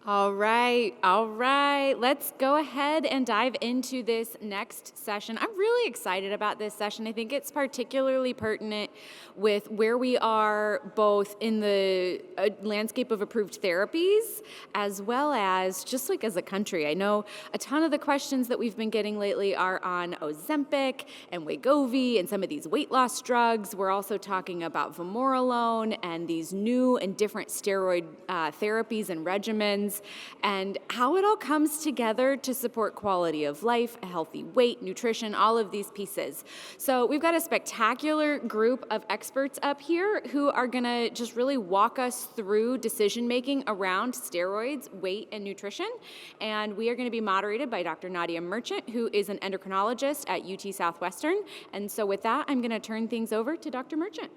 All right. Let's go ahead and dive into this next session. I'm really excited about this session. I think it's particularly pertinent with where we are both in the landscape of approved therapies as well as just like as a country. I know a ton of the questions that we've been getting lately are on Ozempic and Wegovy and some of these weight loss drugs. We're also talking about vamorolone and these new and different steroid therapies and regimens, and how it all comes together to support quality of life, a healthy weight, nutrition, all of these pieces. So we've got a spectacular group of experts up here who are gonna just really walk us through decision-making around steroids, weight, and nutrition. And we are gonna be moderated by Dr. Nadia Merchant, who is an endocrinologist at UT Southwestern. And so with that, I'm gonna turn things over to Dr. Merchant.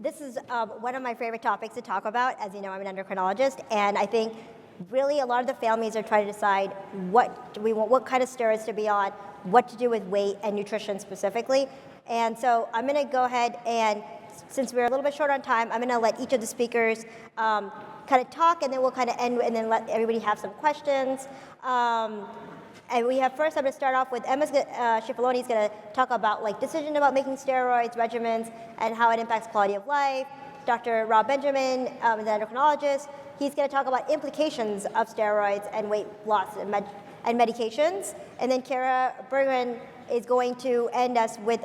This is one of my favorite topics to talk about. As you know, I'm an endocrinologist, and I think really a lot of the families are trying to decide what do we want, what kind of steroids to be on, what to do with weight and nutrition specifically. And so I'm going to go ahead and, since we're a little bit short on time, I'm going to let each of the speakers kind of talk, and then we'll kind of end and then let everybody have some questions. And we have first, I'm going to start off with Ciafaloni is going to talk about like decision about making steroids, regimens, and how it impacts quality of life. Dr. Rob Benjamin is an endocrinologist. He's going to talk about implications of steroids and weight loss and medications. And then Kiera Berggren is going to end us with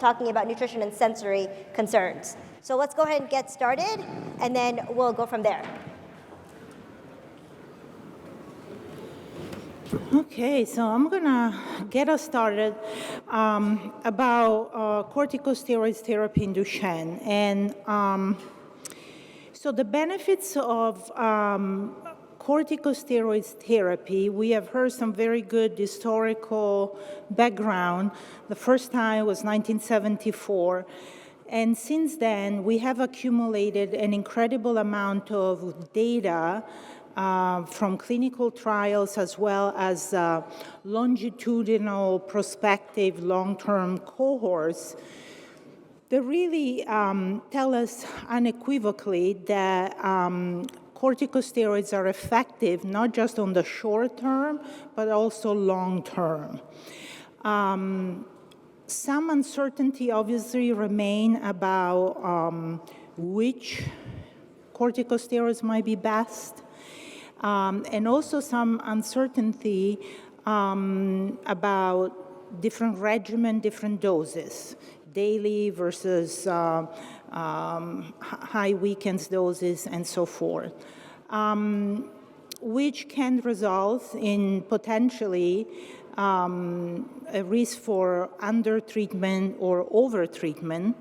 talking about nutrition and sensory concerns. So let's go ahead and get started, and then we'll go from there. Okay, so I'm gonna get us started about corticosteroids therapy in Duchenne. And so the benefits of corticosteroids therapy, we have heard some very good historical background. The first time was 1974. And since then, we have accumulated an incredible amount of data from clinical trials as well as longitudinal prospective long-term cohorts that really tell us unequivocally that corticosteroids are effective not just on the short term, but also long term. Some uncertainty obviously remain about which corticosteroids might be best. And also some uncertainty about different regimen, different doses, daily versus high weekends doses, and so forth, which can result in potentially a risk for under-treatment or over-treatment,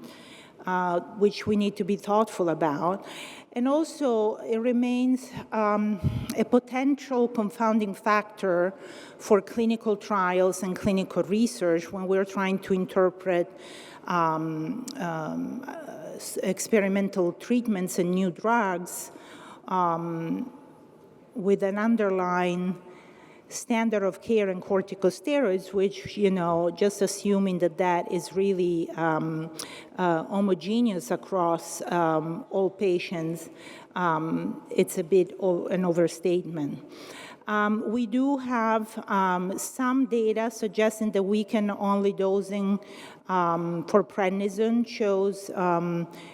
which we need to be thoughtful about. And also, it remains a potential confounding factor for clinical trials and clinical research when we're trying to interpret experimental treatments and new drugs with an underlying standard of care in corticosteroids, which, just assuming that is really homogeneous across all patients, it's a bit an overstatement. We do have some data suggesting that weekend-only dosing for prednisone shows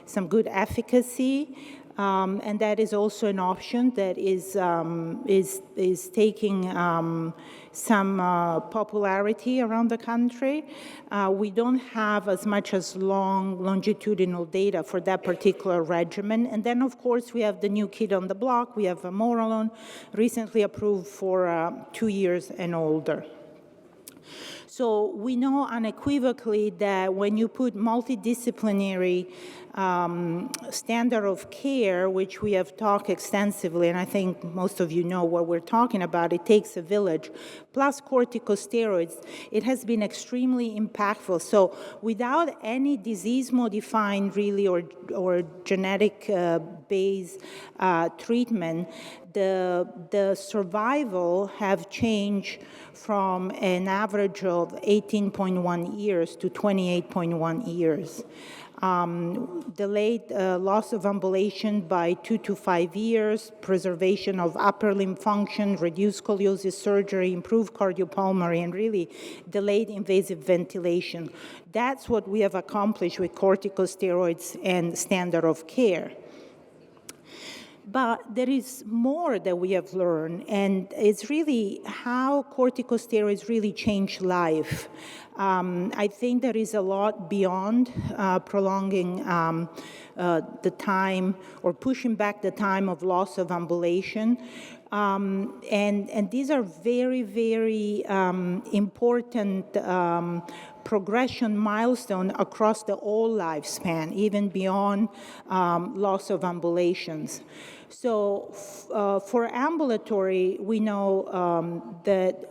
some good efficacy. And that is also an option that is taking some popularity around the country. We don't have as much as longitudinal data for that particular regimen. And then, of course, we have the new kid on the block. We have vamorolone, recently approved for 2 years and older. So we know unequivocally that when you put multidisciplinary standard of care, which we have talked extensively, and I think most of you know what we're talking about, it takes a village, plus corticosteroids, it has been extremely impactful. So without any disease-modifying really or genetic-based treatment, the survival have changed from an average of of 18.1 years to 28.1 years. Delayed loss of ambulation by 2 to 5 years, preservation of upper limb function, reduced scoliosis surgery, improved cardiopulmonary, and really delayed invasive ventilation. That's what we have accomplished with corticosteroids and standard of care. But there is more that we have learned, and it's really how corticosteroids really change life. I think there is a lot beyond prolonging the time or pushing back the time of loss of ambulation. And these are very, very important progression milestone across the whole lifespan, even beyond loss of ambulations. So for ambulatory, we know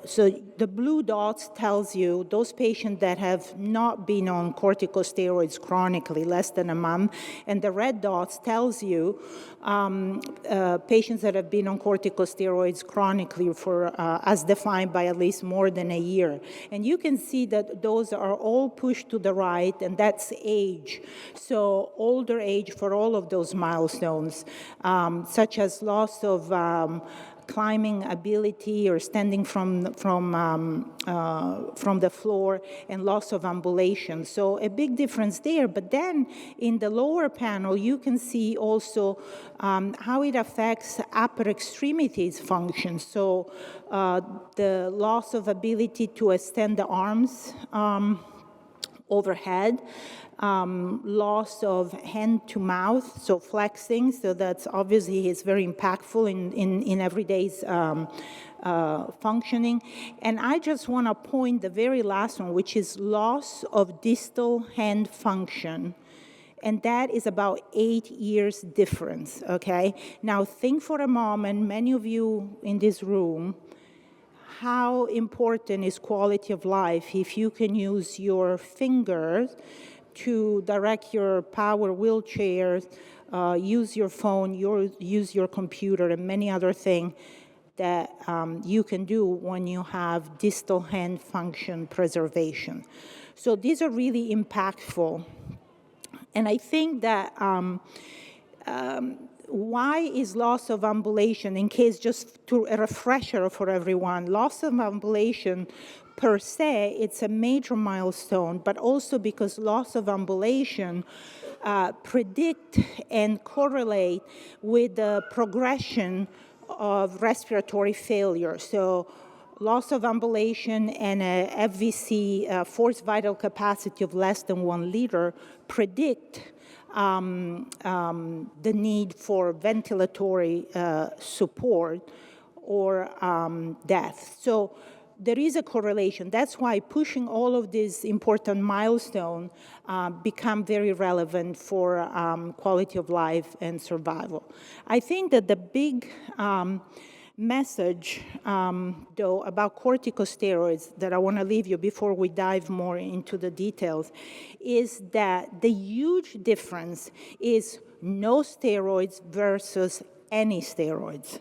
so the blue dots tells you those patients that have not been on corticosteroids chronically, less than a month, and the red dots tells you patients that have been on corticosteroids chronically for, as defined by at least more than a year. And you can see that those are all pushed to the right, and that's age. So older age for all of those milestones, such as loss of climbing ability or standing from the floor, and loss of ambulation. So a big difference there. But then in the lower panel, you can see also how it affects upper extremities function. So the loss of ability to extend the arms overhead, loss of hand to mouth, so flexing, so that's obviously is very impactful in everyday's functioning. And I just want to point the very last one, which is loss of distal hand function. And that is about 8 years difference, okay? Now think for a moment, many of you in this room, how important is quality of life if you can use your fingers to direct your power wheelchair, use your phone, use your computer, and many other things that you can do when you have distal hand function preservation. So these are really impactful. And I think that why is loss of ambulation, in case just to a refresher for everyone, loss of ambulation per se, it's a major milestone, but also because loss of ambulation predict and correlate with the progression of respiratory failure. So loss of ambulation and a FVC, forced vital capacity of less than 1 liter, predict the need for ventilatory support or death. So there is a correlation. That's why pushing all of these important milestones become very relevant for quality of life and survival. I think that the big message, though, about corticosteroids that I want to leave you before we dive more into the details is that the huge difference is no steroids versus any steroids.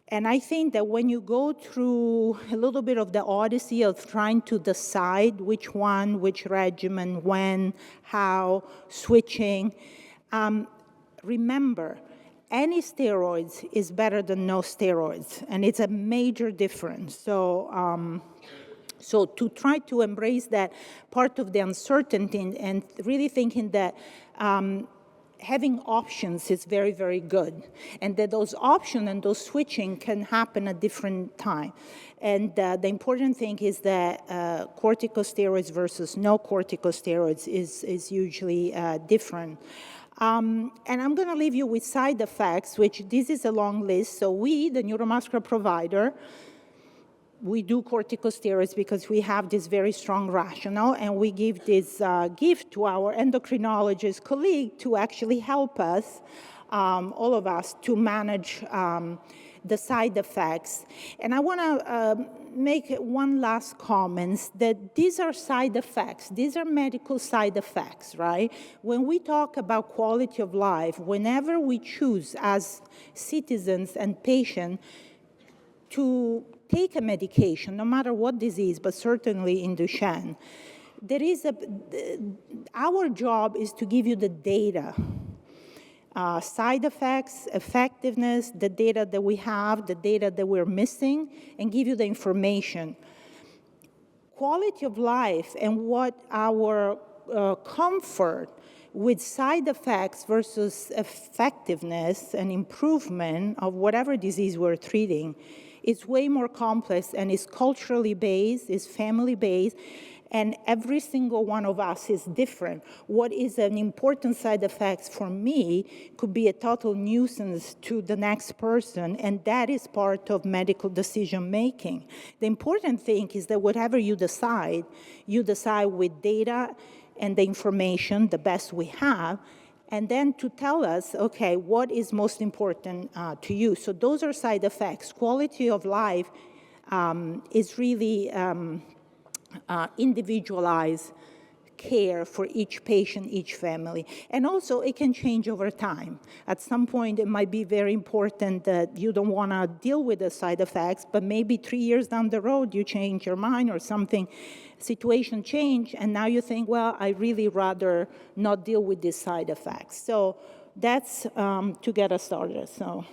And I think that when you go through a little bit of the odyssey of trying to decide which one, which regimen, when, how, switching, remember, any steroids is better than no steroids, and it's a major difference. So, so to try to embrace that part of the uncertainty and really thinking that having options is very, very good, and that those options and those switching can happen at different time. And the important thing is that corticosteroids versus no corticosteroids is usually different. And I'm going to leave you with side effects, which this is a long list. So we, the neuromuscular provider, we do corticosteroids because we have this very strong rationale, and we give this gift to our endocrinologist colleague to actually help us, all of us, to manage the side effects. And I want to make one last comment that these are side effects. These are medical side effects, right? When we talk about quality of life, whenever we choose as citizens and patients to take a medication, no matter what disease, but certainly in Duchenne, our job is to give you the data, side effects, effectiveness, the data that we have, the data that we're missing, and give you the information. Quality of life and what our comfort with side effects versus effectiveness and improvement of whatever disease we're treating is way more complex and is culturally based, is family based, and every single one of us is different. What is an important side effect for me could be a total nuisance to the next person, and that is part of medical decision making. The important thing is that whatever you decide with data and the information, the best we have, and then to tell us, okay, what is most important to you. So those are side effects. Quality of life is really individualized care for each patient, each family. And also, it can change over time. At some point, it might be very important that you don't want to deal with the side effects, but maybe 3 years down the road, you change your mind or something, situation change, and now you think, well, I really rather not deal with these side effects. So that's to get us started. So.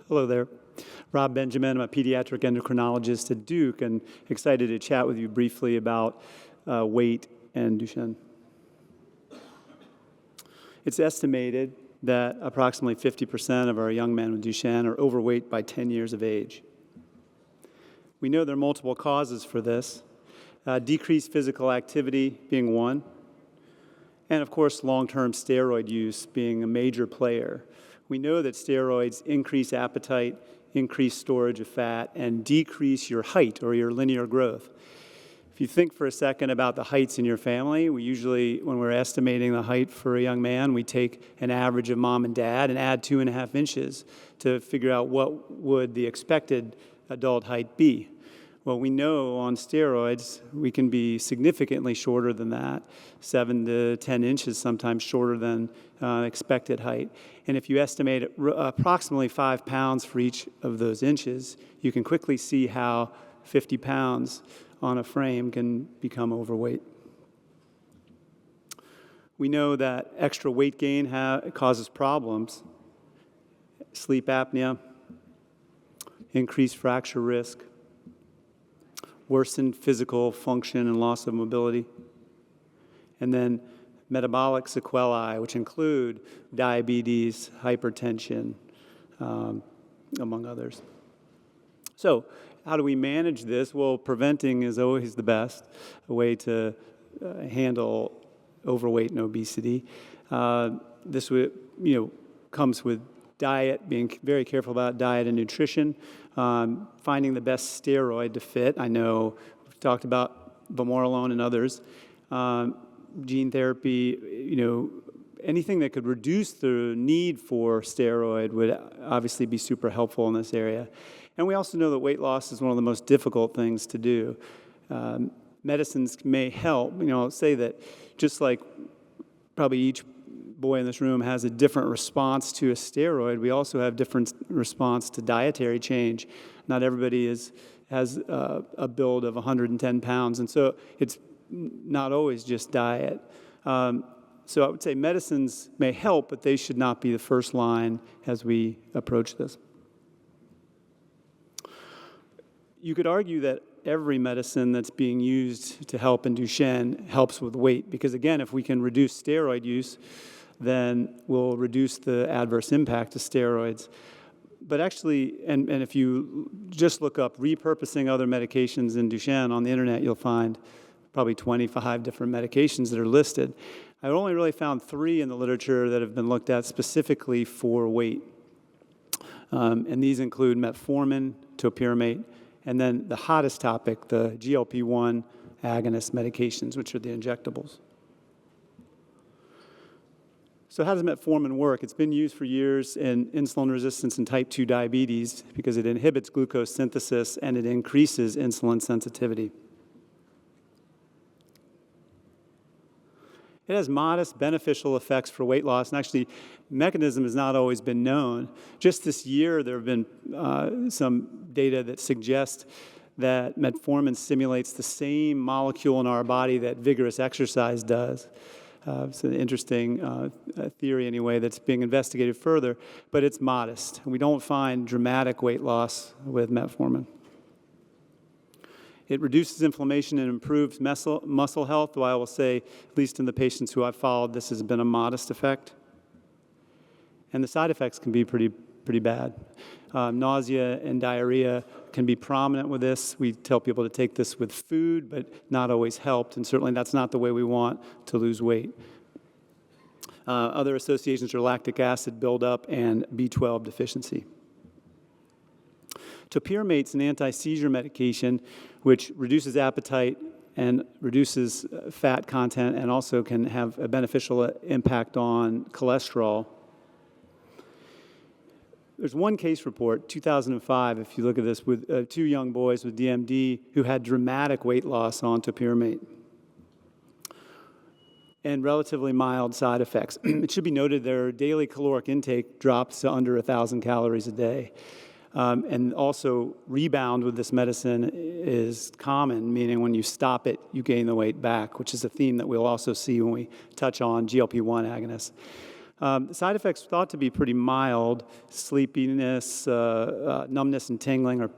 Hello there. Rob Benjamin. I'm a pediatric endocrinologist at Duke and excited to chat with you briefly about weight and Duchenne. It's estimated that approximately 50% of our young men with Duchenne are overweight by 10 years of age. We know there are multiple causes for this, decreased physical activity being one, and of course long-term steroid use being a major player. We know that steroids increase appetite, increase storage of fat, and decrease your height or your linear growth. If you think for a second about the heights in your family, we usually, when we're estimating the height for a young man, we take an average of mom and dad and add 2.5 inches to figure out what would the expected adult height be. Well, we know on steroids, we can be significantly shorter than that, 7 to 10 inches, sometimes shorter than expected height. And if you estimate approximately 5 pounds for each of those inches, you can quickly see how 50 pounds on a frame can become overweight. We know that extra weight gain causes problems, sleep apnea, increased fracture risk, worsened physical function and loss of mobility, and then metabolic sequelae, which include diabetes, hypertension, among others. So how do we manage this? Well, preventing is always the best way to handle overweight and obesity. This comes with diet, being very careful about diet and nutrition, finding the best steroid to fit. I know we've talked about vamorolone and others. Gene therapy, anything that could reduce the need for steroid would obviously be super helpful in this area. And we also know that weight loss is one of the most difficult things to do. Medicines may help. I'll say that just like probably each boy in this room has a different response to a steroid, we also have different response to dietary change. Not everybody has a build of 110 pounds, and so it's not always just diet. So I would say medicines may help, but they should not be the first line as we approach this. You could argue that every medicine that's being used to help in Duchenne helps with weight, because again, if we can reduce steroid use, then we'll reduce the adverse impact of steroids. But actually, and if you just look up repurposing other medications in Duchenne on the internet, you'll find probably 25 different medications that are listed. I only really found 3 in the literature that have been looked at specifically for weight. And these include metformin, topiramate, and then the hottest topic, the GLP-1 agonist medications, which are the injectables. So how does metformin work? It's been used for years in insulin resistance and type 2 diabetes because it inhibits glucose synthesis and it increases insulin sensitivity. It has modest beneficial effects for weight loss, and actually, mechanism has not always been known. Just this year, there have been some data that suggest that metformin stimulates the same molecule in our body that vigorous exercise does. It's an interesting theory, anyway, that's being investigated further, but it's modest. We don't find dramatic weight loss with metformin. It reduces inflammation and improves muscle health, though I will say, at least in the patients who I've followed, this has been a modest effect. And the side effects can be pretty bad. Nausea and diarrhea can be prominent with this. We tell people to take this with food, but not always helped, and certainly that's not the way we want to lose weight. Other associations are lactic acid buildup and B12 deficiency. Topiramate is an anti-seizure medication which reduces appetite and reduces fat content and also can have a beneficial impact on cholesterol. There's one case report, 2005, if you look at this, with 2 young boys with DMD who had dramatic weight loss on topiramate and relatively mild side effects. It should be noted their daily caloric intake drops to under 1,000 calories a day. And also, rebound with this medicine is common, meaning when you stop it, you gain the weight back, which is a theme that we'll also see when we touch on GLP-1 agonists. The side effects thought to be pretty mild: sleepiness, numbness and tingling, or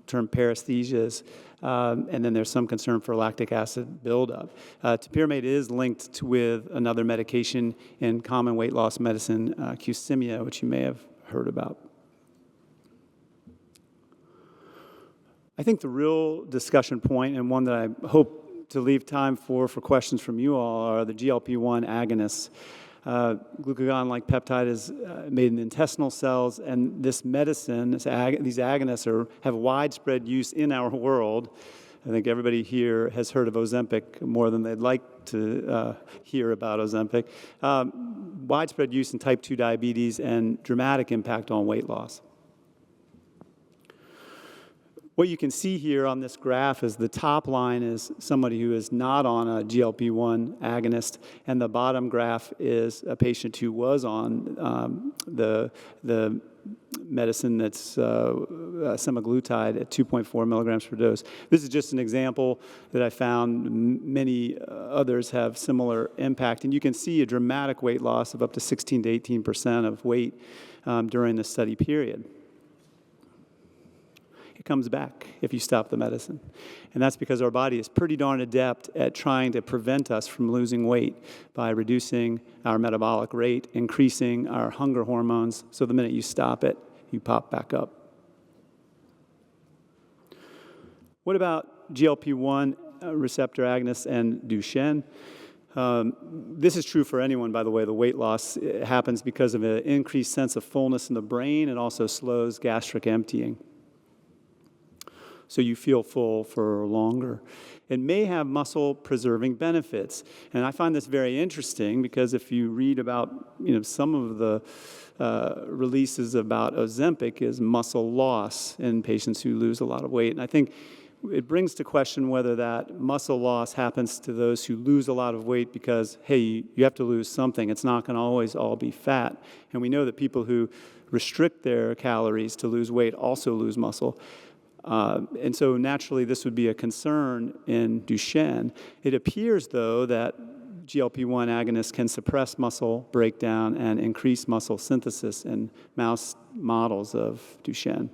termed paresthesias, and then there's some concern for lactic acid buildup. Topiramate is linked with another medication in common weight loss medicine, Qsymia, which you may have heard about. I think the real discussion point, and one that I hope to leave time for questions from you all, are the GLP-1 agonists. Glucagon-like peptide is made in intestinal cells, and this medicine, these agonists have widespread use in our world. I think everybody here has heard of Ozempic more than they'd like to hear about Ozempic. Widespread use in type 2 diabetes and dramatic impact on weight loss. What you can see here on this graph is the top line is somebody who is not on a GLP-1 agonist, and the bottom graph is a patient who was on the medicine that's semaglutide at 2.4 milligrams per dose. This is just an example that I found. Many others have similar impact, and you can see a dramatic weight loss of up to 16 to 18% of weight during the study period. It comes back if you stop the medicine. And that's because our body is pretty darn adept at trying to prevent us from losing weight by reducing our metabolic rate, increasing our hunger hormones, so the minute you stop it, you pop back up. What about GLP-1 receptor agonists and Duchenne? This is true for anyone, by the way. The weight loss happens because of an increased sense of fullness in the brain. It also slows gastric emptying, so you feel full for longer. It may have muscle-preserving benefits, and I find this very interesting because if you read about, some of the releases about Ozempic is muscle loss in patients who lose a lot of weight, and I think it brings to question whether that muscle loss happens to those who lose a lot of weight because, hey, you have to lose something. It's not going to always all be fat, and we know that people who restrict their calories to lose weight also lose muscle. And so naturally, this would be a concern in Duchenne. It appears, though, that GLP-1 agonists can suppress muscle breakdown and increase muscle synthesis in mouse models of Duchenne.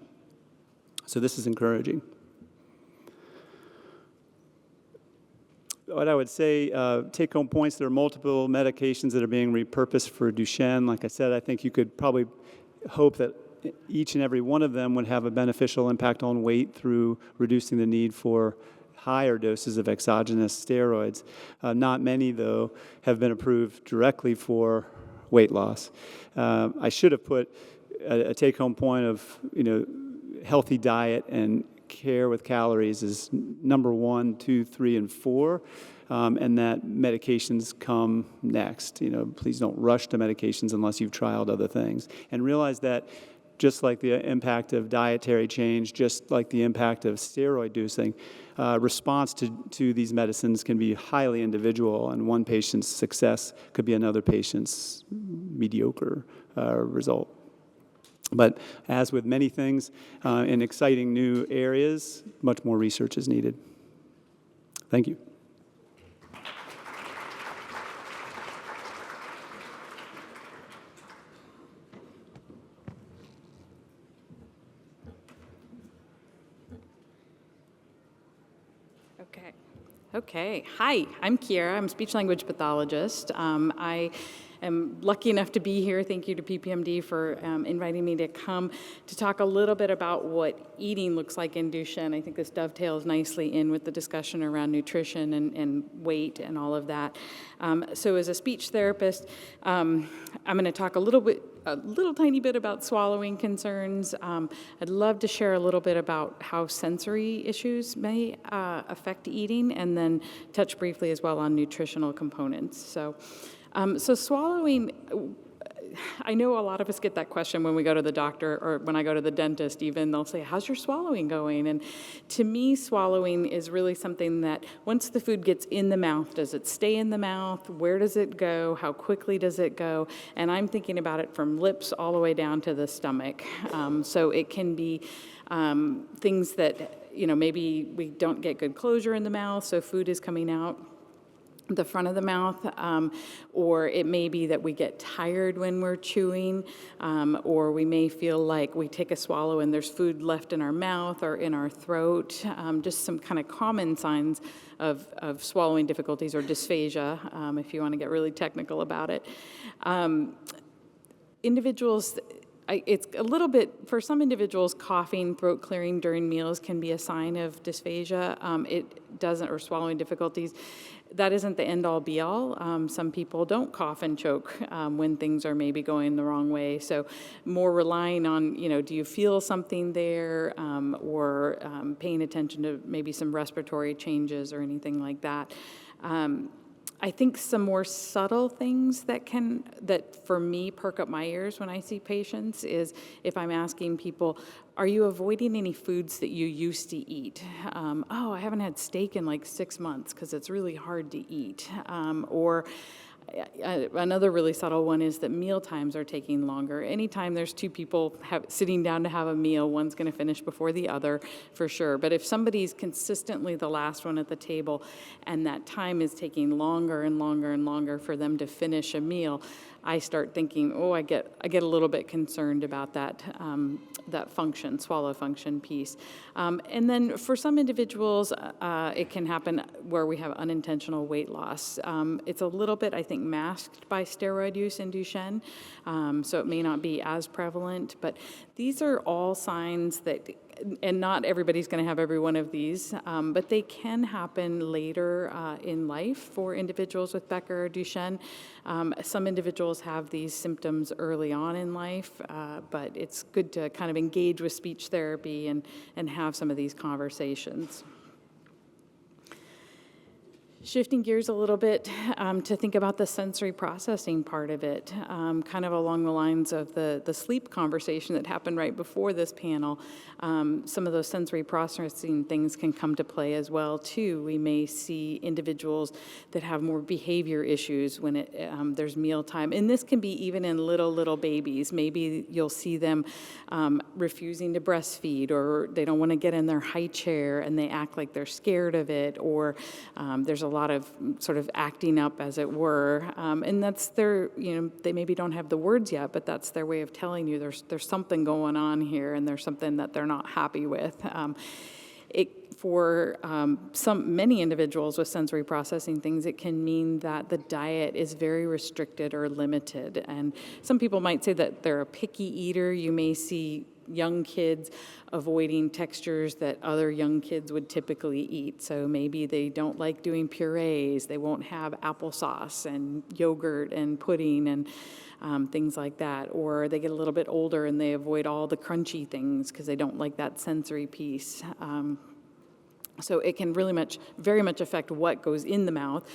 So this is encouraging. What I would say, take-home points, there are multiple medications that are being repurposed for Duchenne. Like I said, I think you could probably hope that each and every one of them would have a beneficial impact on weight through reducing the need for higher doses of exogenous steroids. Not many, though, have been approved directly for weight loss. I should have put a take-home point of, healthy diet and care with calories is number 1, 2, 3, and 4. And that medications come next. Please don't rush to medications unless you've trialed other things. And realize that just like the impact of dietary change, just like the impact of steroid dosing, response to these medicines can be highly individual, and one patient's success could be another patient's mediocre result. But as with many things in exciting new areas, much more research is needed. Thank you. Okay. Hi, I'm Kiera. I'm a speech-language pathologist. I am lucky enough to be here. Thank you to PPMD for inviting me to come to talk a little bit about what eating looks like in Duchenne. I think this dovetails nicely in with the discussion around nutrition and weight and all of that. So as a speech therapist, I'm going to talk a little tiny bit about swallowing concerns. I'd love to share a little bit about how sensory issues may affect eating, and then touch briefly as well on nutritional components. So swallowing, I know a lot of us get that question when we go to the doctor, or when I go to the dentist even, they'll say, how's your swallowing going? And to me, swallowing is really something that once the food gets in the mouth, does it stay in the mouth? Where does it go? How quickly does it go? And I'm thinking about it from lips all the way down to the stomach. So it can be things that, maybe we don't get good closure in the mouth, so food is coming out the front of the mouth, or it may be that we get tired when we're chewing, or we may feel like we take a swallow and there's food left in our mouth or in our throat, just some kind of common signs of swallowing difficulties or dysphagia, if you want to get really technical about it. It's a little bit, for some individuals, coughing, throat clearing during meals can be a sign of dysphagia. It doesn't, or swallowing difficulties. That isn't the end-all, be-all. Some people don't cough and choke when things are maybe going the wrong way. So more relying on, do you feel something there, or paying attention to maybe some respiratory changes or anything like that. I think some more subtle things that for me perk up my ears when I see patients is if I'm asking people, are you avoiding any foods that you used to eat? I haven't had steak in like 6 months because it's really hard to eat. Or another really subtle one is that meal times are taking longer. Anytime there's two people sitting down to have a meal, one's going to finish before the other for sure. But if somebody's consistently the last one at the table and that time is taking longer and longer and longer for them to finish a meal, I start thinking, I get a little bit concerned about that swallow function piece. And then for some individuals, it can happen where we have unintentional weight loss. It's a little bit, I think, masked by steroid use in Duchenne, so it may not be as prevalent, but these are all signs that, and not everybody's going to have every one of these, but they can happen later in life for individuals with Becker or Duchenne. Some individuals have these symptoms early on in life, but it's good to kind of engage with speech therapy and have some of these conversations. Shifting gears a little bit to think about the sensory processing part of it, kind of along the lines of the sleep conversation that happened right before this panel. Some of those sensory processing things can come to play as well, too. We may see individuals that have more behavior issues when there's mealtime. And this can be even in little babies. Maybe you'll see them refusing to breastfeed, or they don't want to get in their high chair and they act like they're scared of it, or there's a lot of sort of acting up, as it were, and that's they maybe don't have the words yet, but that's their way of telling you there's something going on here, and there's something that they're not happy with. For many individuals with sensory processing things, it can mean that the diet is very restricted or limited, and some people might say that they're a picky eater. You may see young kids avoiding textures that other young kids would typically eat. So maybe they don't like doing purees. They won't have applesauce and yogurt and pudding and things like that. Or they get a little bit older and they avoid all the crunchy things because they don't like that sensory piece. So it can really very much affect what goes in the mouth.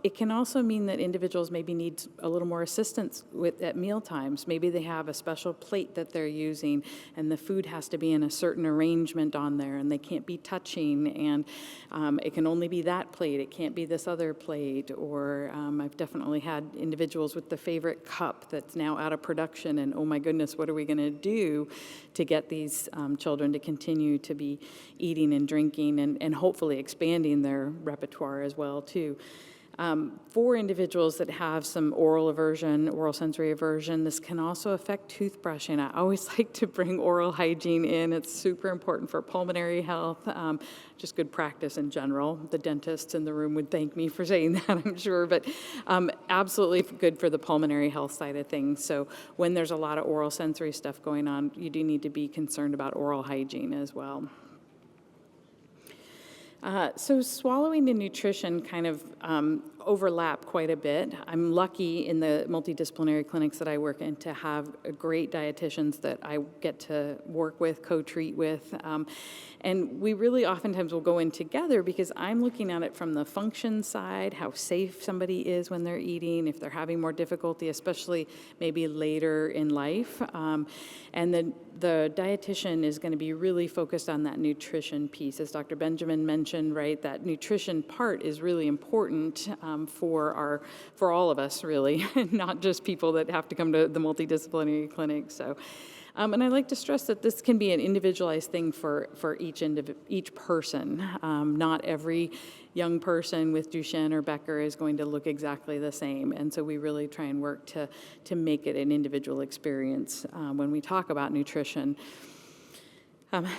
It can also mean that individuals maybe need a little more assistance at meal times. Maybe they have a special plate that they're using, and the food has to be in a certain arrangement on there, and they can't be touching, and it can only be that plate. It can't be this other plate. Or I've definitely had individuals with the favorite cup that's now out of production, and oh my goodness, what are we going to do to get these children to continue to be eating and drinking, and hopefully expanding their repertoire as well too. For individuals that have some oral sensory aversion, this can also affect toothbrushing. I always like to bring oral hygiene in. It's super important for pulmonary health, just good practice in general. The dentists in the room would thank me for saying that, I'm sure, but absolutely good for the pulmonary health side of things. So when there's a lot of oral sensory stuff going on, you do need to be concerned about oral hygiene as well. So swallowing and nutrition kind of overlap quite a bit. I'm lucky in the multidisciplinary clinics that I work in to have great dietitians that I get to work with, co-treat with. And we really oftentimes will go in together because I'm looking at it from the function side, how safe somebody is when they're eating, if they're having more difficulty, especially maybe later in life. And then the dietitian is going to be really focused on that nutrition piece. As Dr. Benjamin mentioned, right, that nutrition part is really important for all of us, really, not just people that have to come to the multidisciplinary clinic. So, and I like to stress that this can be an individualized thing for each person. Not every young person with Duchenne or Becker is going to look exactly the same, and so we really try and work to make it an individual experience when we talk about nutrition.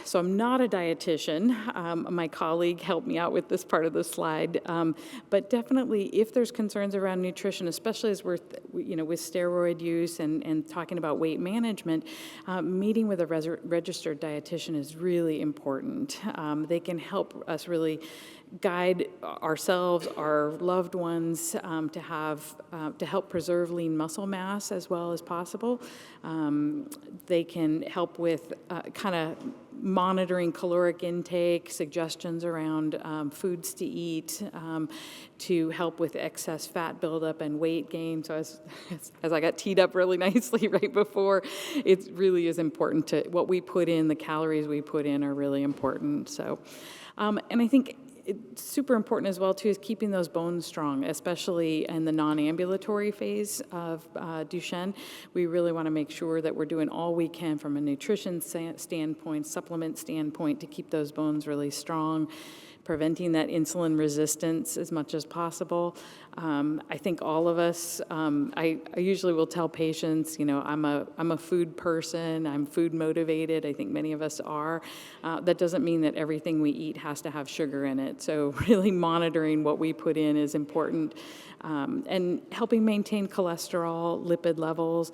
So I'm not a dietitian. My colleague helped me out with this part of the slide. But definitely, if there's concerns around nutrition, especially as we're, with steroid use and talking about weight management, meeting with a registered dietitian is really important. They can help us really guide ourselves, our loved ones, to help preserve lean muscle mass as well as possible. They can help with kind of monitoring caloric intake, suggestions around foods to eat, to help with excess fat buildup and weight gain. So as I got teed up really nicely right before, it really is important to what we put in, the calories we put in are really important. So, and I think it's super important as well, too, is keeping those bones strong, especially in the non-ambulatory phase of Duchenne. We really want to make sure that we're doing all we can from a nutrition standpoint, supplement standpoint, to keep those bones really strong, preventing that insulin resistance as much as possible. I think all of us, I usually will tell patients, I'm a food person, I'm food motivated. I think many of us are. That doesn't mean that everything we eat has to have sugar in it. So really monitoring what we put in is important, and helping maintain cholesterol, lipid levels.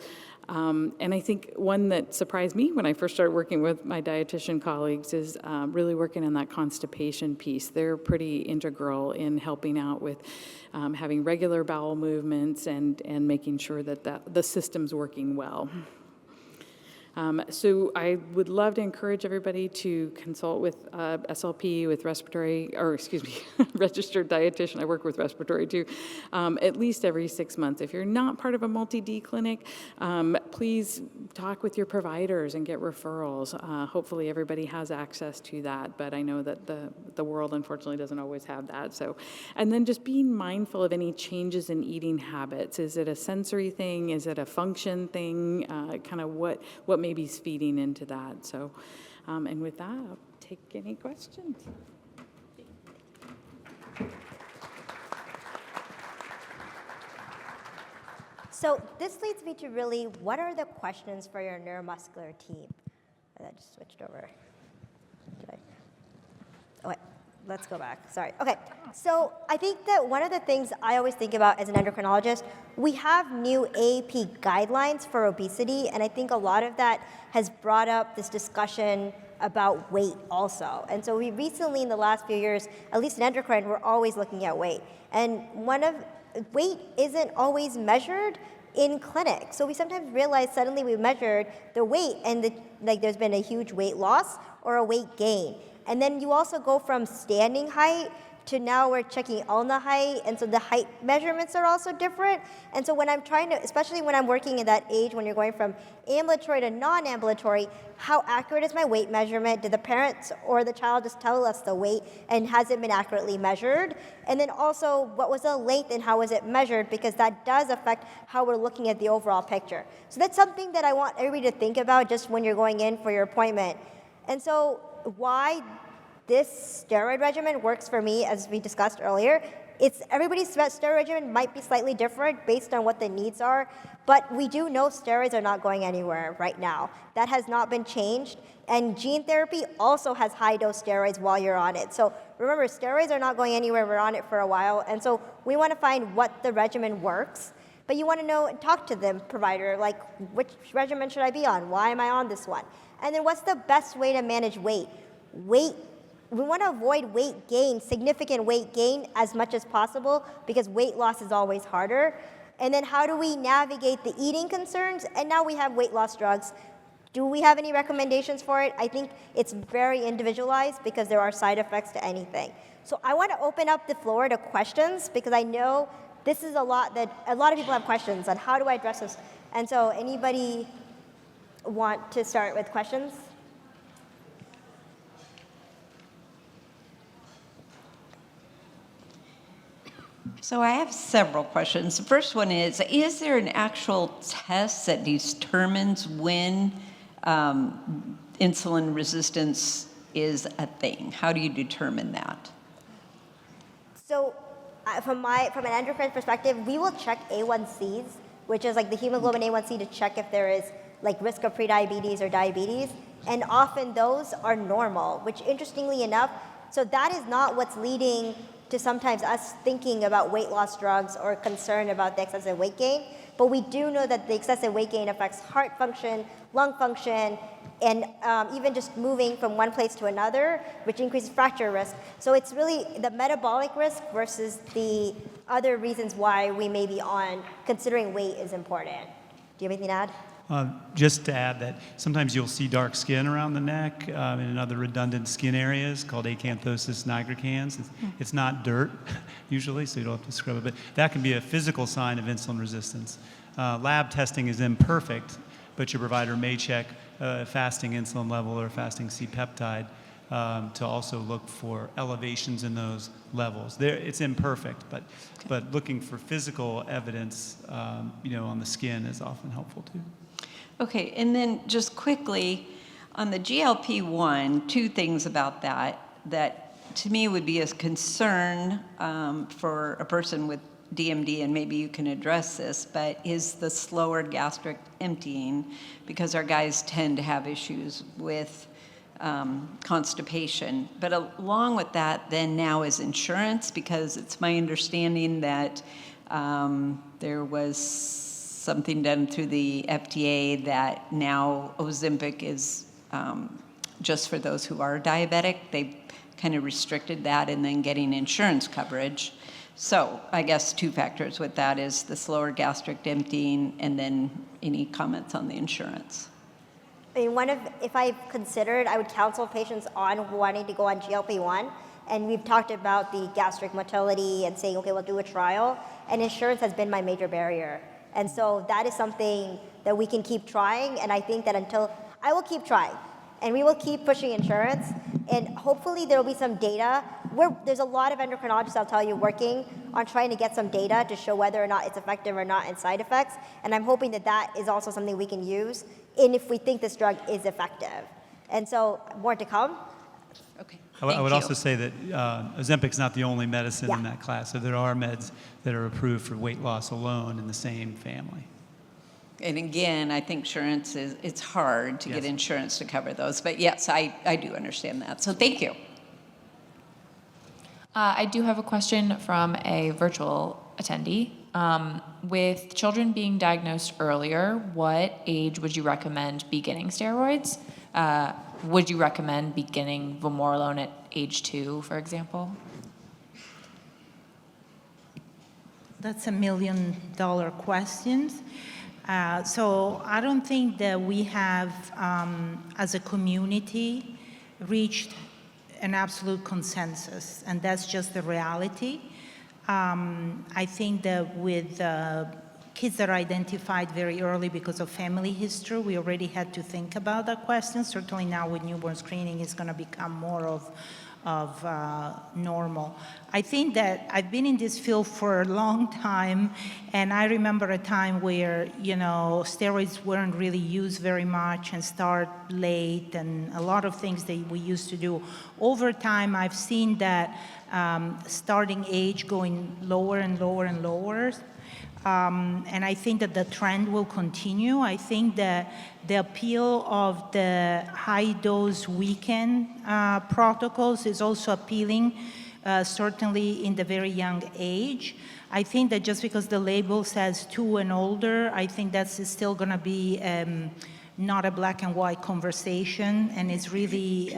And I think one that surprised me when I first started working with my dietitian colleagues is really working on that constipation piece. They're pretty integral in helping out with having regular bowel movements and making sure that the system's working well. So I would love to encourage everybody to consult with SLP, with registered dietitian. I work with respiratory too, at least every 6 months. If you're not part of a multi-D clinic, please talk with your providers and get referrals. Hopefully everybody has access to that, but I know that the world unfortunately doesn't always have that. So, and then just being mindful of any changes in eating habits. Is it a sensory thing? Is it a function thing? Kind of what maybe is feeding into that. So, and with that, I'll take any questions. So this leads me to really, what are the questions for your neuromuscular team? I just switched over. Wait, let's go back. Sorry. Okay. So I think that one of the things I always think about as an endocrinologist, we have new AAP guidelines for obesity, and I think a lot of that has brought up this discussion about weight also. And so we recently, in the last few years, at least in endocrine, we're always looking at weight. And weight isn't always measured in clinic. So we sometimes realize suddenly we measured the weight and there's been a huge weight loss or a weight gain. And then you also go from standing height to now we're checking ulnar height, and so the height measurements are also different. And so when I'm trying to, especially when I'm working in that age when you're going from ambulatory to non-ambulatory, how accurate is my weight measurement? Did the parents or the child just tell us the weight and has it been accurately measured? And then also, what was the length and how was it measured? Because that does affect how we're looking at the overall picture. So that's something that I want everybody to think about just when you're going in for your appointment. And so why this steroid regimen works for me, as we discussed earlier, everybody's steroid regimen might be slightly different based on what the needs are, but we do know steroids are not going anywhere right now. That has not been changed, and gene therapy also has high-dose steroids while you're on it. So remember, steroids are not going anywhere. We're on it for a while, and so we want to find what the regimen works, but you want to know and talk to the provider, like, which regimen should I be on? Why am I on this one? And then what's the best way to manage weight? We want to avoid weight gain, significant weight gain as much as possible because weight loss is always harder. And then how do we navigate the eating concerns? And now we have weight loss drugs. Do we have any recommendations for it? I think it's very individualized because there are side effects to anything. So I want to open up the floor to questions because I know this is a lot of people have questions on how do I address this. And so anybody want to start with questions? So I have several questions. The first one is there an actual test that determines when insulin resistance is a thing? How do you determine that? So from an endocrine perspective, we will check A1Cs, which is like the hemoglobin A1C to check if there is like risk of prediabetes or diabetes. And often those are normal, which interestingly enough, so that is not what's leading to sometimes us thinking about weight loss drugs or concern about the excessive weight gain. But we do know that the excessive weight gain affects heart function, lung function, and even just moving from one place to another, which increases fracture risk. So it's really the metabolic risk versus the other reasons why we may be on considering weight is important. Do you have anything to add? Just to add that sometimes you'll see dark skin around the neck and in other redundant skin areas called acanthosis nigricans. It's not dirt usually, so you don't have to scrub it, but that can be a physical sign of insulin resistance. Lab testing is imperfect, but your provider may check fasting insulin level or fasting C-peptide to also look for elevations in those levels. It's imperfect, but looking for physical evidence, on the skin is often helpful too. Okay, and then just quickly, on the GLP-1, two things about that to me would be a concern for a person with DMD, and maybe you can address this, but is the slower gastric emptying, because our guys tend to have issues with constipation. But along with that, then now is insurance, because it's my understanding that there was something done through the FDA that now Ozempic is just for those who are diabetic. They've kind of restricted that and then getting insurance coverage. So I guess two factors with that is the slower gastric emptying and then any comments on the insurance. I mean, if I considered, I would counsel patients on wanting to go on GLP-1, and we've talked about the gastric motility and saying, okay, we'll do a trial, and insurance has been my major barrier. And so that is something that we can keep trying, and I think that I will keep trying, and we will keep pushing insurance, and hopefully there will be some data. There's a lot of endocrinologists, I'll tell you, working on trying to get some data to show whether or not it's effective or not in side effects, and I'm hoping that is also something we can use if we think this drug is effective. And so more to come. Okay. I would also say that Ozempic is not the only medicine in that class. So there are meds that are approved for weight loss alone in the same family. And again, I think insurance it's hard to get insurance to cover those. But yes, I do understand that. So thank you. I do have a question from a virtual attendee. With children being diagnosed earlier, what age would you recommend beginning steroids? Would you recommend beginning vamorolone at age 2, for example? That's $1 million question. So I don't think that we have, as a community, reached an absolute consensus, and that's just the reality. I think that with kids that are identified very early because of family history, we already had to think about that question. Certainly now with newborn screening, it's going to become more of normal. I think that I've been in this field for a long time, and I remember a time where, steroids weren't really used very much and start late, and a lot of things that we used to do. Over time, I've seen that starting age going lower and lower and lower. And I think that the trend will continue. I think that the appeal of the high-dose weekend protocols is also appealing, certainly in the very young age. I think that just because the label says 2 and older, I think that's still going to be not a black and white conversation, and it's really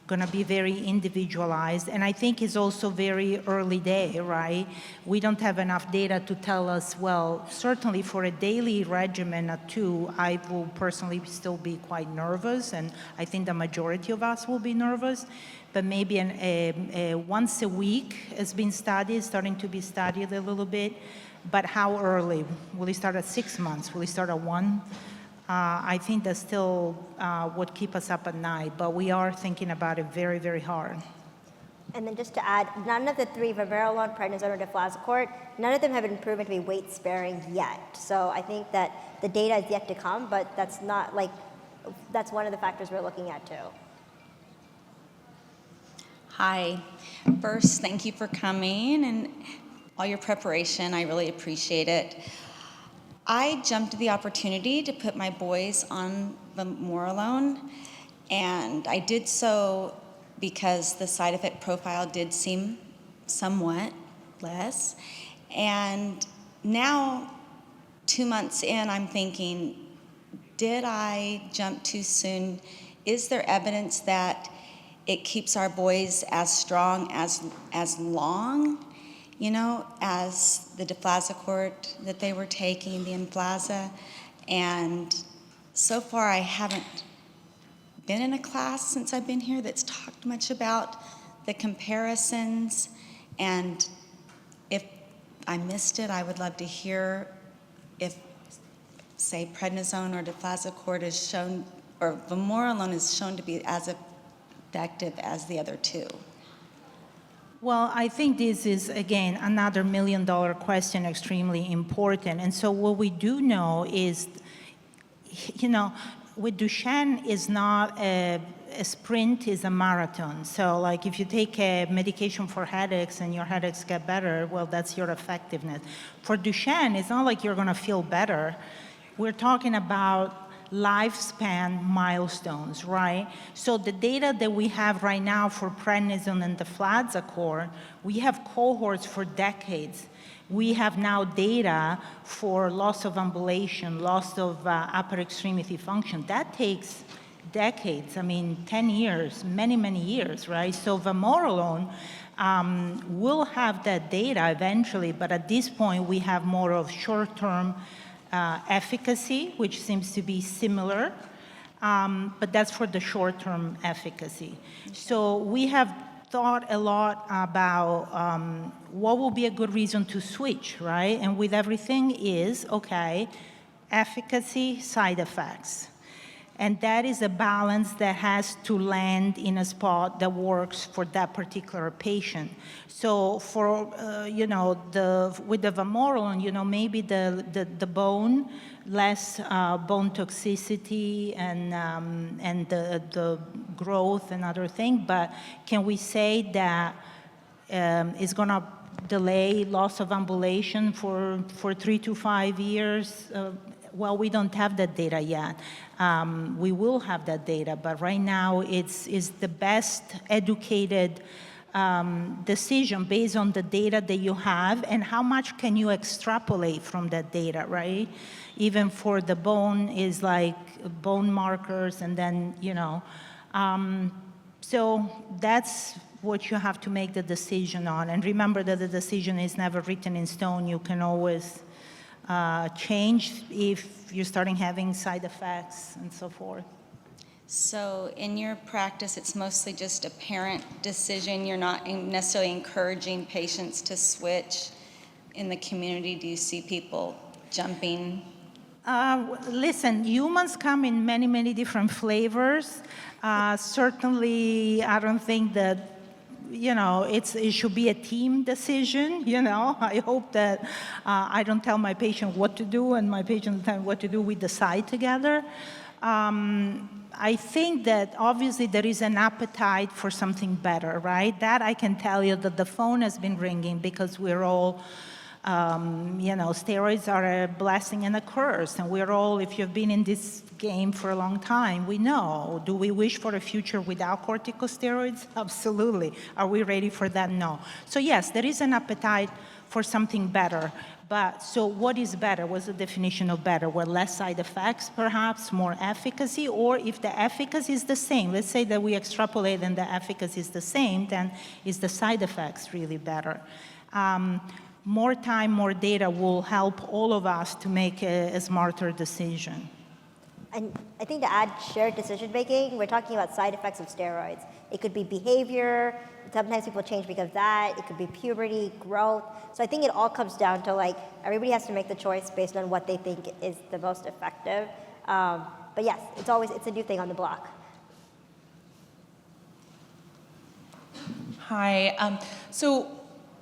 going to be very individualized. And I think it's also very early day, right? We don't have enough data to tell us, well, certainly for a daily regimen at 2, I will personally still be quite nervous, and I think the majority of us will be nervous. But maybe a once a week has been studied, starting to be studied a little bit. But how early? Will it start at 6 months? Will it start at 1? I think that's still what keeps us up at night, but we are thinking about it very, very hard. And then just to add, none of the 3, vamorolone, prednisone, or deflazacort, none of them have been proven to be weight sparing yet. So I think that the data is yet to come, but that's not that's one of the factors we're looking at too. Hi. First, thank you for coming and all your preparation. I really appreciate it. I jumped at the opportunity to put my boys on vamorolone, and I did so because the side effect profile did seem somewhat less. And now, 2 months in, I'm thinking, did I jump too soon? Is there evidence that it keeps our boys as strong as long, as the deflazacort that they were taking, the Emflaza? And so far, I haven't been in a class since I've been here that's talked much about the comparisons. And if I missed it, I would love to hear if, say, prednisone or deflazacort is shown, or vamorolone is shown to be as effective as the other 2. Well, I think this is, again, another $1 million question, extremely important. And so what we do know is, with Duchenne, is not a sprint, is a marathon. So like if you take a medication for headaches and your headaches get better, well, that's your effectiveness. For Duchenne, it's not like you're going to feel better. We're talking about lifespan milestones, right? So the data that we have right now for prednisone and deflazacort, we have cohorts for decades. We have now data for loss of ambulation, loss of upper extremity function. That takes decades, 10 years, many, many years, right? So vamorolone will have that data eventually, but at this point we have more of short-term efficacy, which seems to be similar, but that's for the short-term efficacy. So we have thought a lot about what will be a good reason to switch, right? And with everything is, okay, efficacy, side effects. And that is a balance that has to land in a spot that works for that particular patient. So for, with the vamorolone, maybe the bone, less bone toxicity and the growth and other things, but can we say that it's gonna delay loss of ambulation for 3 to 5 years? Well, we don't have that data yet. We will have that data, but right now it's the best educated decision based on the data that you have and how much can you extrapolate from that data, right? Even for the bone is like bone markers and then, so that's what you have to make the decision on. And remember that the decision is never written in stone. You can always change if you're starting having side effects and so forth. So in your practice, it's mostly just a parent decision. You're not necessarily encouraging patients to switch. In the community, do you see people jumping? Listen, humans come in many, many different flavors. Certainly, I don't think that, it should be a team decision, I hope that I don't tell my patient what to do and my patient tell me what to do, we decide together. I think that obviously there is an appetite for something better, right? That I can tell you that the phone has been ringing because we're all, steroids are a blessing and a curse. And we're all, if you've been in this game for a long time, we know. Do we wish for a future without corticosteroids? Absolutely. Are we ready for that? No. So yes, there is an appetite for something better. But so what is better? What's the definition of better? Well, less side effects, perhaps, more efficacy, or if the efficacy is the same, let's say that we extrapolate and the efficacy is the same, then is the side effects really better? More time, more data will help all of us to make a smarter decision. And I think to add shared decision making, we're talking about side effects of steroids. It could be behavior. Sometimes people change because of that. It could be puberty, growth. So I think it all comes down to everybody has to make the choice based on what they think is the most effective. But yes, it's a new thing on the block. Hi. So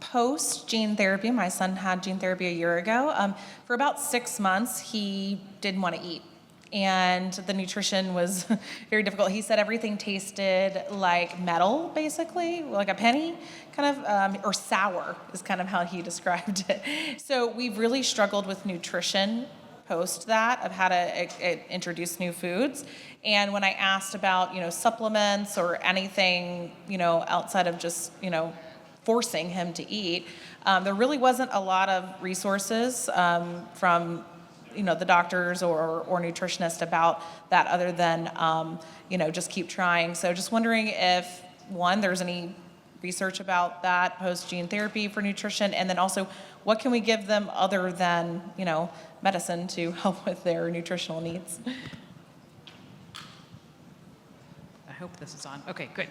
post gene therapy, my son had gene therapy a year ago. For about 6 months, he didn't want to eat. And the nutrition was very difficult. He said everything tasted like metal, basically, like a penny, kind of, or sour is kind of how he described it. So we've really struggled with nutrition post that, of how to introduce new foods. And when I asked about, supplements or anything, outside of just, forcing him to eat, there really wasn't a lot of resources from the doctors or nutritionists about that, other than just keep trying. So just wondering if, one, there's any research about that post gene therapy for nutrition, and then also what can we give them other than medicine to help with their nutritional needs? I hope this is on. Okay, good.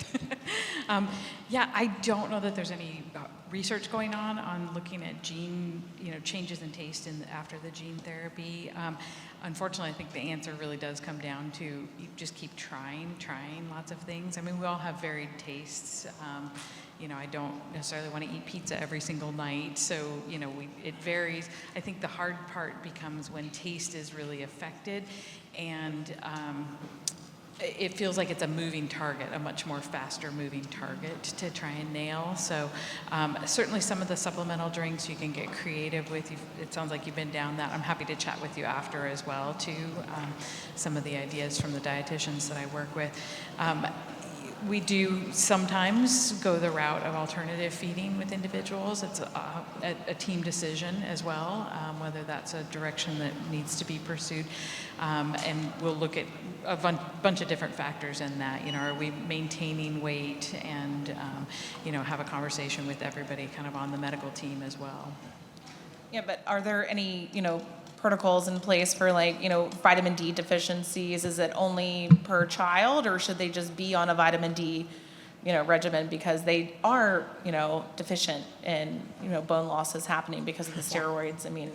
Yeah, I don't know that there's any research going on looking at gene, changes in taste after the gene therapy. Unfortunately, I think the answer really does come down to you just keep trying lots of things. I mean, we all have varied tastes. I don't necessarily want to eat pizza every single night, so it varies. I think the hard part becomes when taste is really affected, and it feels like it's a moving target, a much more faster moving target to try and nail. So certainly some of the supplemental drinks you can get creative with. It sounds like you've been down that. I'm happy to chat with you after as well, too. Some of the ideas from the dietitians that I work with. We do sometimes go the route of alternative feeding with individuals. It's a team decision as well, whether that's a direction that needs to be pursued. And we'll look at a bunch of different factors in that. Are we maintaining weight, and have a conversation with everybody kind of on the medical team as well. Yeah, but are there any, protocols in place for vitamin D deficiencies? Is it only per child, or should they just be on a vitamin D, regimen because they are, deficient and, bone loss is happening because of the steroids? I mean,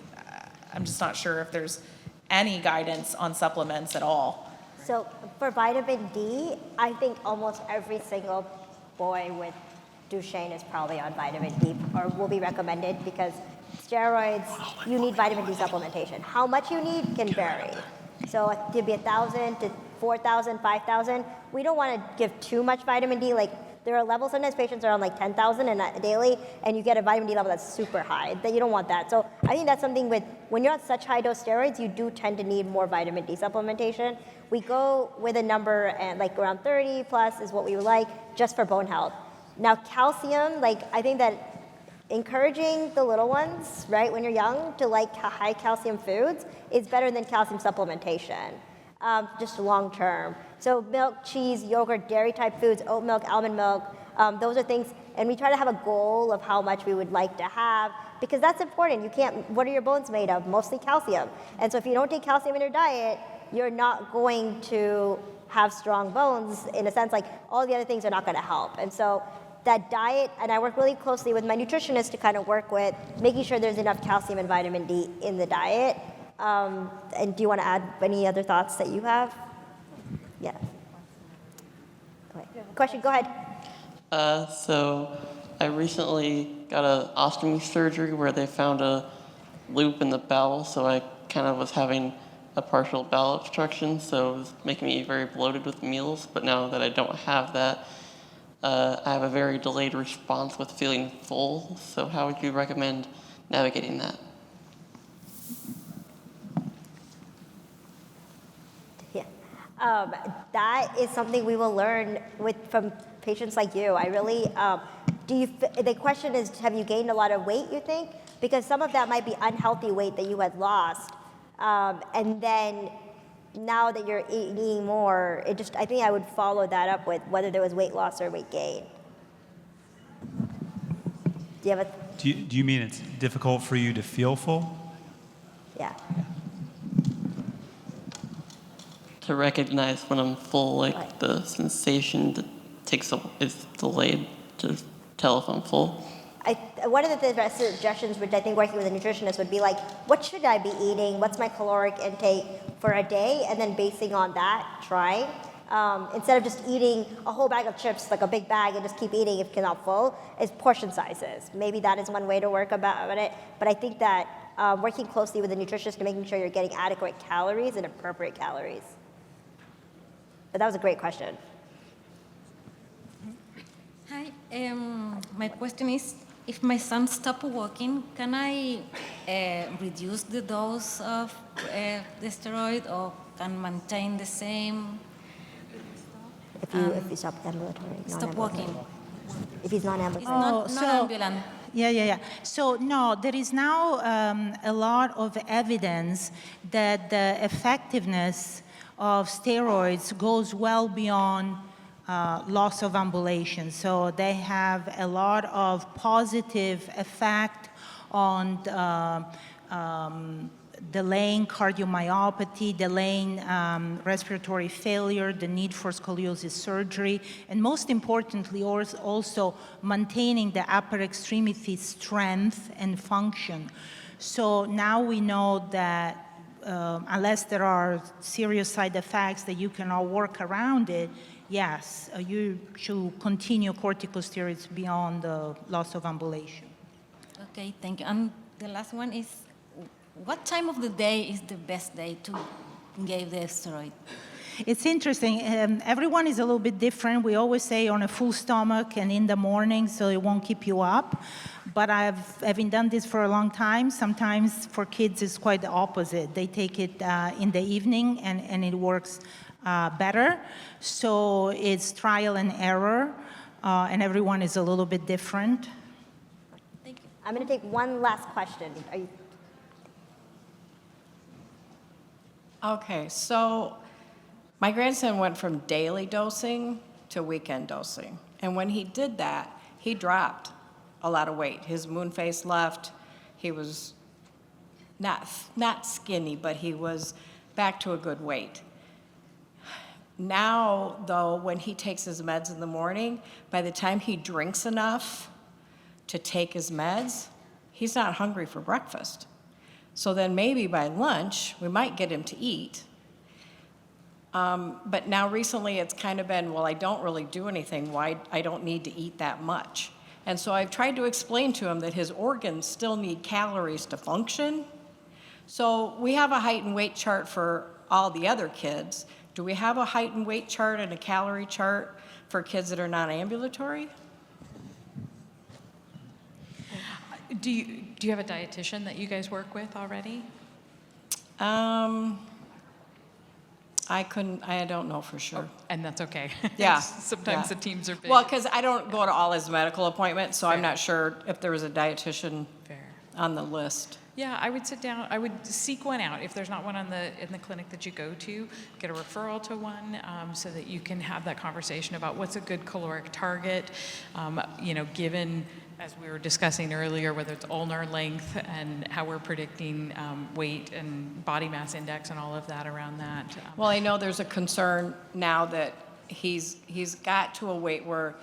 I'm just not sure if there's any guidance on supplements at all. So for vitamin D, I think almost every single boy with Duchenne is probably on vitamin D or will be recommended, because steroids, you need vitamin D supplementation. How much you need can vary. So it could be 1,000 to 4,000, 5,000. We don't want to give too much vitamin D. There are levels, sometimes patients are on 10,000 daily, and you get a vitamin D level that's super high. You don't want that. So I think that's something when you're on such high dose steroids, you do tend to need more vitamin D supplementation. We go with a number and around 30 plus is what we would like, just for bone health. Now calcium, I think that encouraging the little ones, right, when you're young, to high calcium foods is better than calcium supplementation, just long term. So milk, cheese, yogurt, dairy type foods, oat milk, almond milk, those are things, and we try to have a goal of how much we would like to have, because that's important. What are your bones made of? Mostly calcium. And so if you don't take calcium in your diet, you're not going to have strong bones, in a sense, like all the other things are not going to help. And so that diet, and I work really closely with my nutritionist to kind of work with making sure there's enough calcium and vitamin D in the diet. And do you want to add any other thoughts that you have? Yeah. Okay. Question, go ahead. So I recently got an ostomy surgery where they found a loop in the bowel, so I kind of was having a partial bowel obstruction, so it was making me very bloated with meals. But now that I don't have that, I have a very delayed response with feeling full. So how would you recommend navigating that? Yeah. That is something we will learn from patients like you. I really, the question is, have you gained a lot of weight, you think? Because some of that might be unhealthy weight that you had lost. And then now that you're eating more, I think I would follow that up with whether there was weight loss or weight gain. Do you have a? Do you mean it's difficult for you to feel full? Yeah. To recognize when I'm full, like the sensation that is delayed to tell if I'm full. One of the suggestions, which I think working with a nutritionist would be like, what should I be eating? What's my caloric intake for a day? And then basing on that, trying. Instead of just eating a whole bag of chips, like a big bag, and just keep eating if you're not full, is portion sizes. Maybe that is one way to work about it. But I think that working closely with a nutritionist and making sure you're getting adequate calories and appropriate calories. But that was a great question. Hi, my question is, if my son stopped walking, can I reduce the dose of the steroid or can maintain the same? If you stop ambulatory, Stop walking. If he's non-ambulatory. It's not ambulant. Yeah. So no, there is now a lot of evidence that the effectiveness of steroids goes well beyond loss of ambulation. So they have a lot of positive effect on delaying cardiomyopathy, delaying respiratory failure, the need for scoliosis surgery, and most importantly, also maintaining the upper extremity strength and function. So now we know that unless there are serious side effects that you cannot work around it, yes, you should continue corticosteroids beyond the loss of ambulation. Okay, thank you. And the last one is, what time of the day is the best day to give the steroid? It's interesting. Everyone is a little bit different. We always say on a full stomach and in the morning, so it won't keep you up. But having done this for a long time, sometimes for kids it's quite the opposite. They take it in the evening and it works better. So it's trial and error, and everyone is a little bit different. Thank you. I'm going to take one last question. Okay, so my grandson went from daily dosing to weekend dosing. And when he did that, he dropped a lot of weight. His moon face left. He was not skinny, but he was back to a good weight. Now, though, when he takes his meds in the morning, by the time he drinks enough to take his meds, he's not hungry for breakfast. So then maybe by lunch, we might get him to eat. But now recently it's kind of been, well, I don't really do anything. Why? I don't need to eat that much. And so I've tried to explain to him that his organs still need calories to function. So we have a height and weight chart for all the other kids. Do we have a height and weight chart and a calorie chart for kids that are non-ambulatory? Do you have a dietitian that you guys work with already? I don't know for sure. Oh, and that's okay. Yeah. Sometimes the teams are big. Well, because I don't go to all his medical appointments, so I'm not sure if there was a dietitian on the list. Yeah, I would sit down, I would seek one out. If there's not one in the clinic that you go to, get a referral to one so that you can have that conversation about what's a good caloric target, given as we were discussing earlier, whether it's ulnar length and how we're predicting weight and body mass index and all of that around that. Well, I know there's a concern now that he's got to a weight where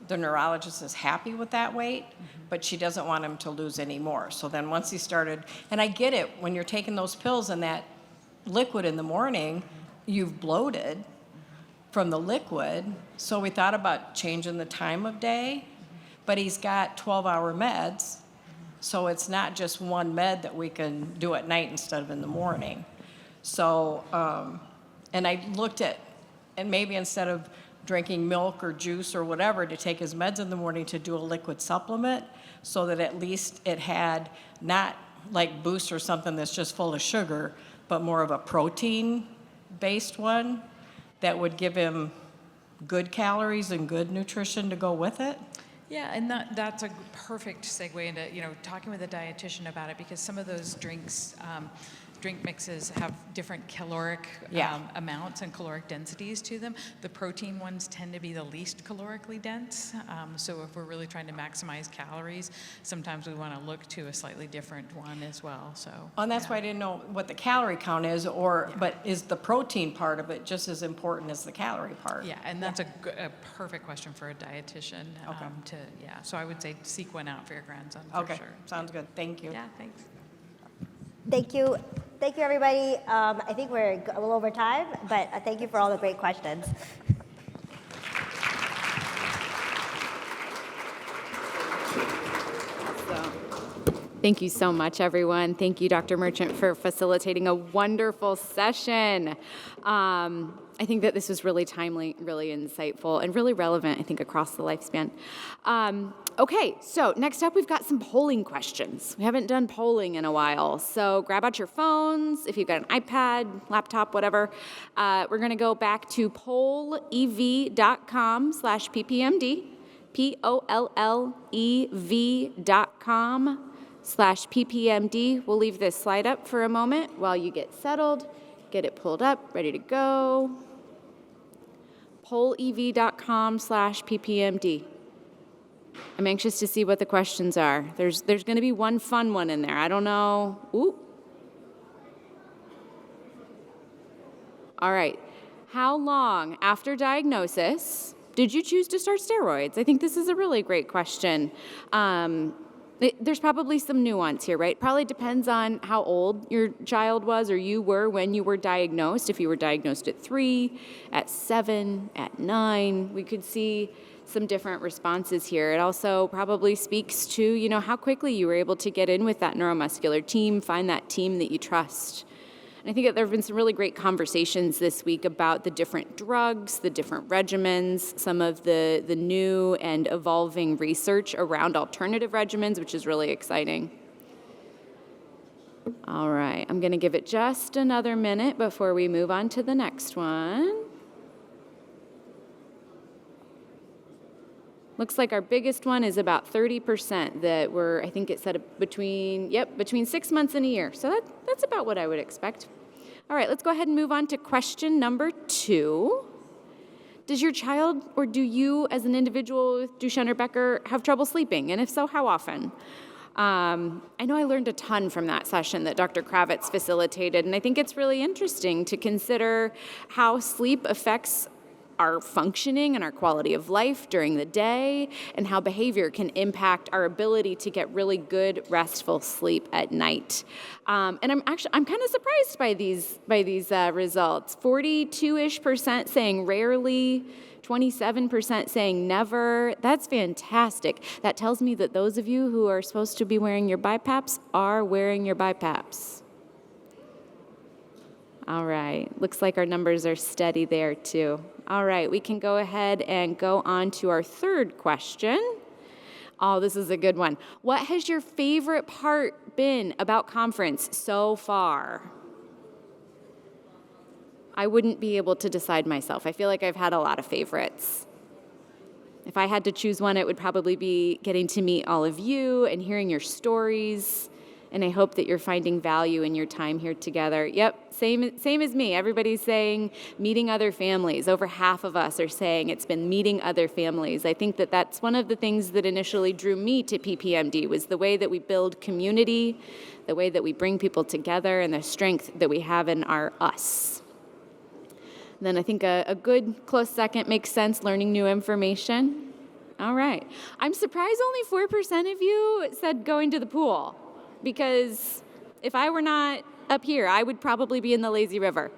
the neurologist is happy with that weight, but she doesn't want him to lose any more. So then once he started, and I get it, when you're taking those pills and that liquid in the morning, you've bloated from the liquid. So we thought about changing the time of day, but he's got 12-hour meds, so it's not just one med that we can do at night instead of in the morning. So, and I looked at, and maybe instead of drinking milk or juice or whatever, to take his meds in the morning, to do a liquid supplement so that at least it had not like Boost or something that's just full of sugar, but more of a protein-based one that would give him good calories and good nutrition to go with it. Yeah, and that's a perfect segue into, talking with a dietitian about it, because some of those drinks, drink mixes have different caloric amounts and caloric densities to them. The protein ones tend to be the least calorically dense. So if we're really trying to maximize calories, sometimes we want to look to a slightly different one as well. So. Oh, and that's why I didn't know what the calorie count is, but is the protein part of it just as important as the calorie part? Yeah, and that's a perfect question for a dietitian. So I would say seek one out for your grandson for sure. Sounds good. Thank you. Yeah, thanks. Thank you. Thank you, everybody. I think we're a little over time, but thank you for all the great questions. Thank you so much, everyone. Thank you, Dr. Merchant, for facilitating a wonderful session. I think that this was really timely, really insightful, and really relevant, I think, across the lifespan. Okay, so next up, we've got some polling questions. We haven't done polling in a while, so grab out your phones, if you've got an iPad, laptop, whatever. We're going to go back to pollev.com/ppmd, pollev.com/ppmd. We'll leave this slide up for a moment while you get settled, get it pulled up, ready to go. pollev.com/ppmd. I'm anxious to see what the questions are. There's going to be one fun one in there. I don't know. Ooh. All right. How long after diagnosis did you choose to start steroids? I think this is a really great question. There's probably some nuance here, right? Probably depends on how old your child was or you were when you were diagnosed. If you were diagnosed at 3, at 7, at 9, we could see some different responses here. It also probably speaks to, how quickly you were able to get in with that neuromuscular team, find that team that you trust. And I think that there have been some really great conversations this week about the different drugs, the different regimens, some of the new and evolving research around alternative regimens, which is really exciting. All right, I'm going to give it just another minute before we move on to the next one. Looks like our biggest one is about 30% that were, I think it said between 6 months and a year. So that's about what I would expect. All right, let's go ahead and move on to question number 2. Does your child or do you as an individual with Duchenne or Becker have trouble sleeping? And if so, how often? I know I learned a ton from that session that Dr. Kravitz facilitated, and I think it's really interesting to consider how sleep affects our functioning and our quality of life during the day, and how behavior can impact our ability to get really good, restful sleep at night. And I'm kind of surprised by these results. 42-ish% saying rarely, 27% saying never. That's fantastic. That tells me that those of you who are supposed to be wearing your BiPAPs are wearing your BiPAPs. All right, looks like our numbers are steady there too. All right, we can go ahead and go on to our third question. Oh, this is a good one. What has your favorite part been about conference so far? I wouldn't be able to decide myself. I feel like I've had a lot of favorites. If I had to choose one, it would probably be getting to meet all of you and hearing your stories And I hope that you're finding value in your time here together. Yep, same as me. Everybody's saying meeting other families. Over half of us are saying it's been meeting other families. I think that that's one of the things that initially drew me to PPMD, was the way that we build community, the way that we bring people together, and the strength that we have in our us. And then I think a good close second makes sense, learning new information. All right. I'm surprised only 4% of you said going to the pool, because if I were not up here, I would probably be in the lazy river.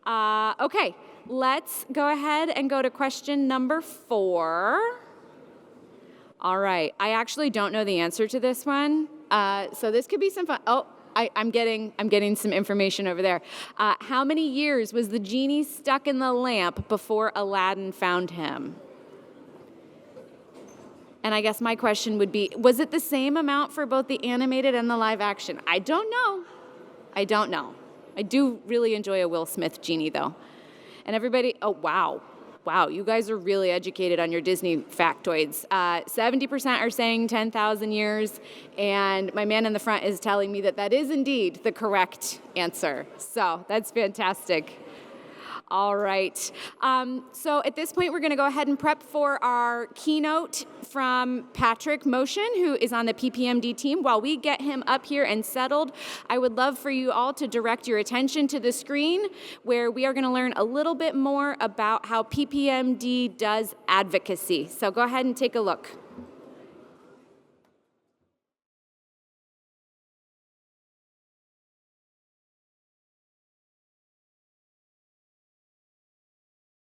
Okay, let's go ahead and go to question number 4. All right, I actually don't know the answer to this one, so this could be some fun. Oh, I'm getting some information over there. How many years was the genie stuck in the lamp before Aladdin found him? And I guess my question would be, was it the same amount for both the animated and the live action? I don't know. I do really enjoy a Will Smith genie, though. And everybody, oh, wow, you guys are really educated on your Disney factoids. 70% are saying 10,000 years, and my man in the front is telling me that that is indeed the correct answer. So that's fantastic. All right. So at this point, we're going to go ahead and prep for our keynote from Patrick Motion, who is on the PPMD team. While we get him up here and settled, I would love for you all to direct your attention to the screen, where we are going to learn a little bit more about how PPMD does advocacy. So go ahead and take a look.